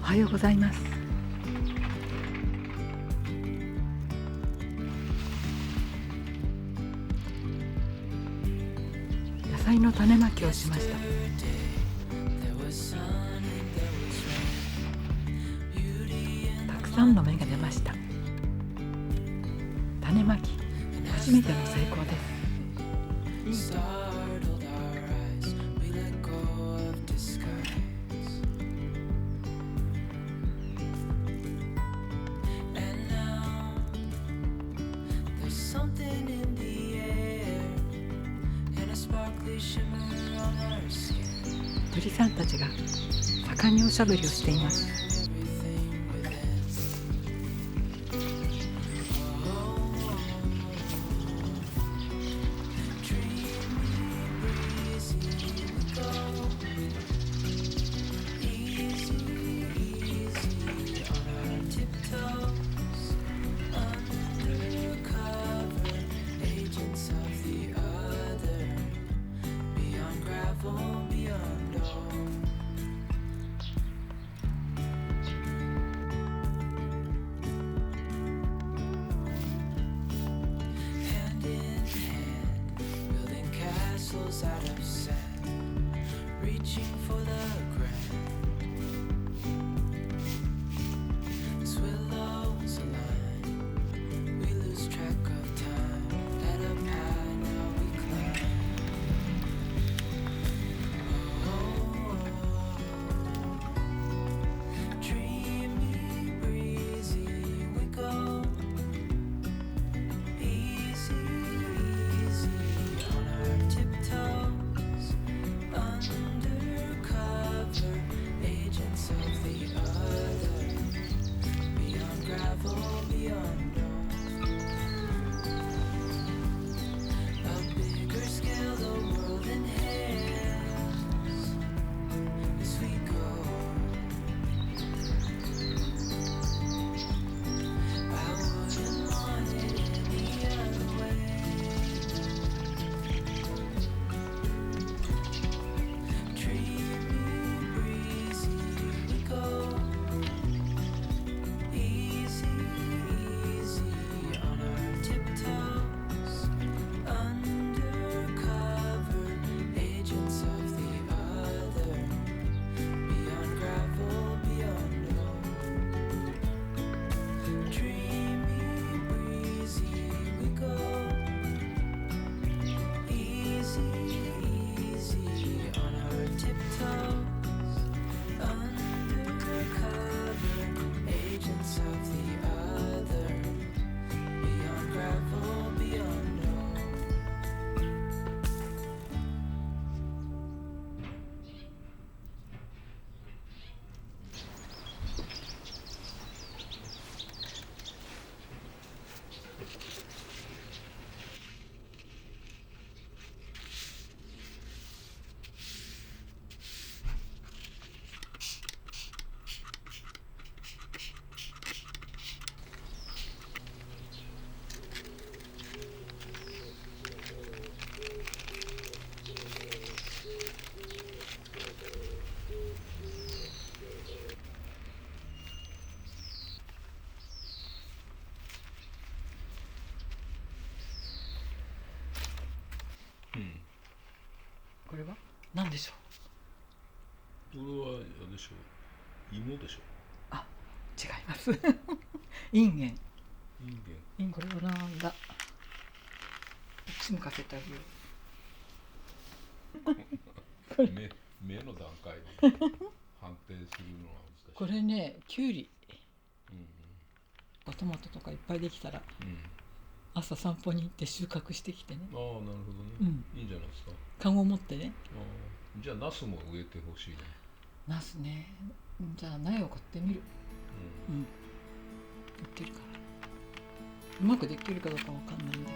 はようございます。野菜の種まきをしました。たくさんの芽が出ました。種まき初めての成功です。鳥さんたちが盛んにおしゃべりをしています。Out of sand, reaching for the ground. As willows align, we lose track of time. Let up high, now we climb. Dreamy, breezy, we go. Easy, easy on our tiptoes. Undercover agents of the other. Beyond gravel, beyond dawn. A bigger scale, the world inhales as we go. I wouldn't want it any other way. Dreamy, breezy, we go. Easy, easy on our tiptoes. Undercover agents of the other. Beyond gravel, beyond dawn. Dreamy, breezy, we go. Easy, easy on our tiptoes. Undercover agents of the other. Beyond gravel, beyond dawn. これは何でしょう。これはあれでしょう、芋でしょあ、違います。インゲン。インこれはなんだ。私もかけてあげよう。ゲン目の段階で判定するのは難しい。これね、きゅうり、うんトマトとかいっぱいできたらうん、朝散歩に行って収穫してきてね。ああなるほどね、いいんじゃないですか。カゴ持ってね。あじゃあナスも植えてほしいね。ナスね。じゃあ苗を買ってみる。うん売ってるから。うまくできるかどうかわかんないんだけど。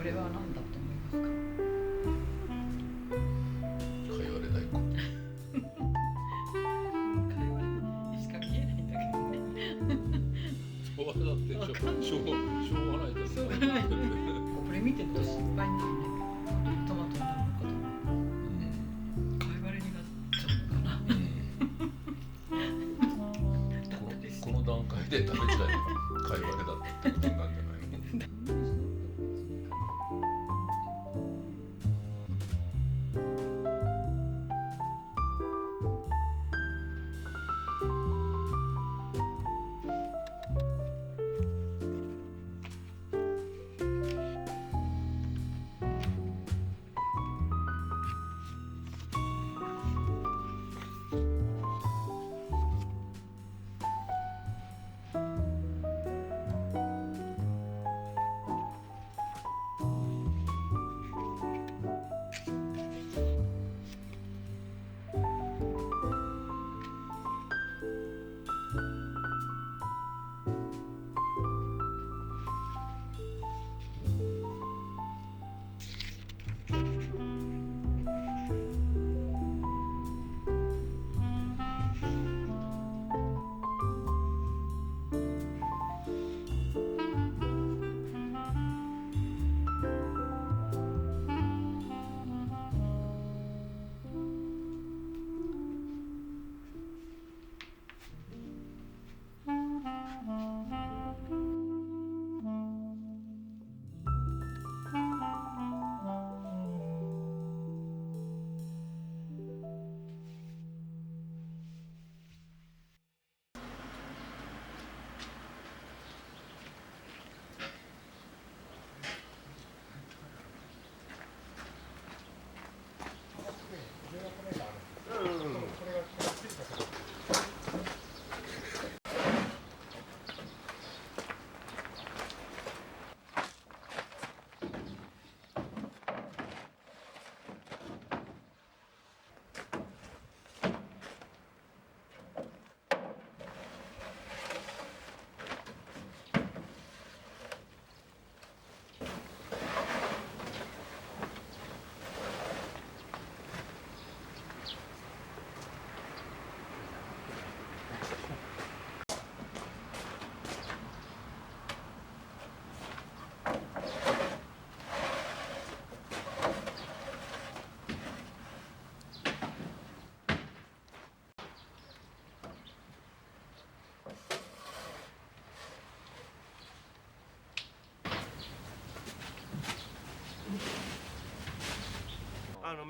これは何だと思いますか？かいわれ大根。会話にしか見えないんだけどね。それはだってしょうがないですしょうがないね。これ見てると心配になるね。トマトになるのかと。かいわれになっちゃうのかな。この段階で食べちゃえばかいわれだったってことになるんじゃないの？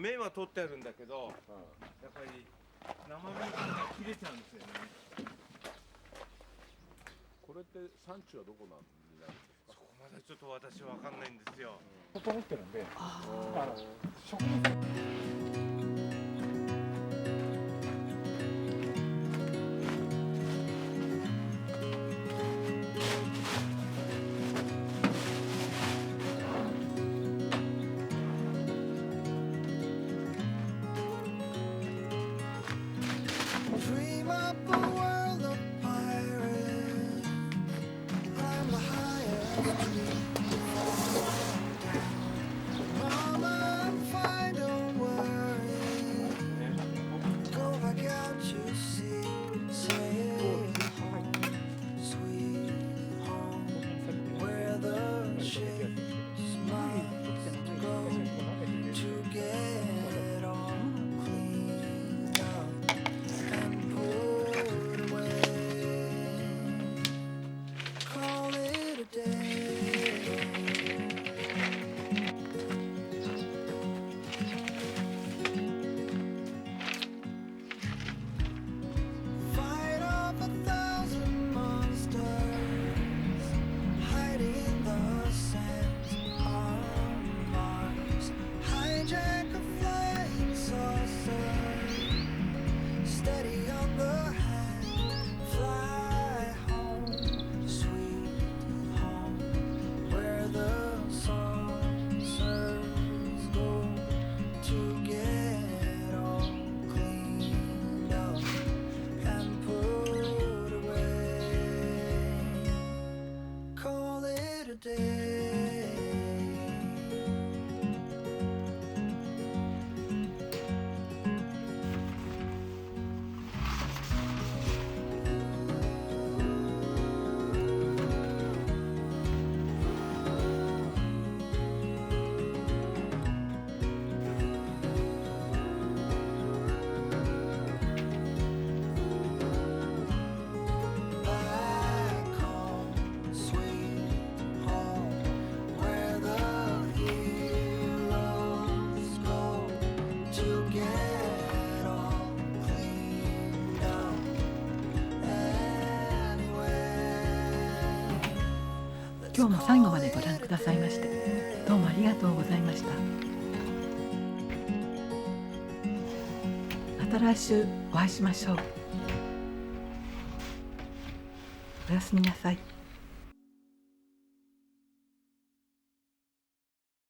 麺は取ってあるんだけど、やっぱり生麺が切れちゃうんですよね。これって産地はどこなんになるんですか？そこまでちょっと私わかんないんですよ。整ってるんで、食物Dream up a world of pirates. Climb the highest tree. Mama, find a worry. Go back out to sea. Sail home, sweet home, where the ships must go to get all cleaned up and put 今日も最後までご覧くださいましてどうもありがとうございました。また来週お会いしましょう。おやすみなさい。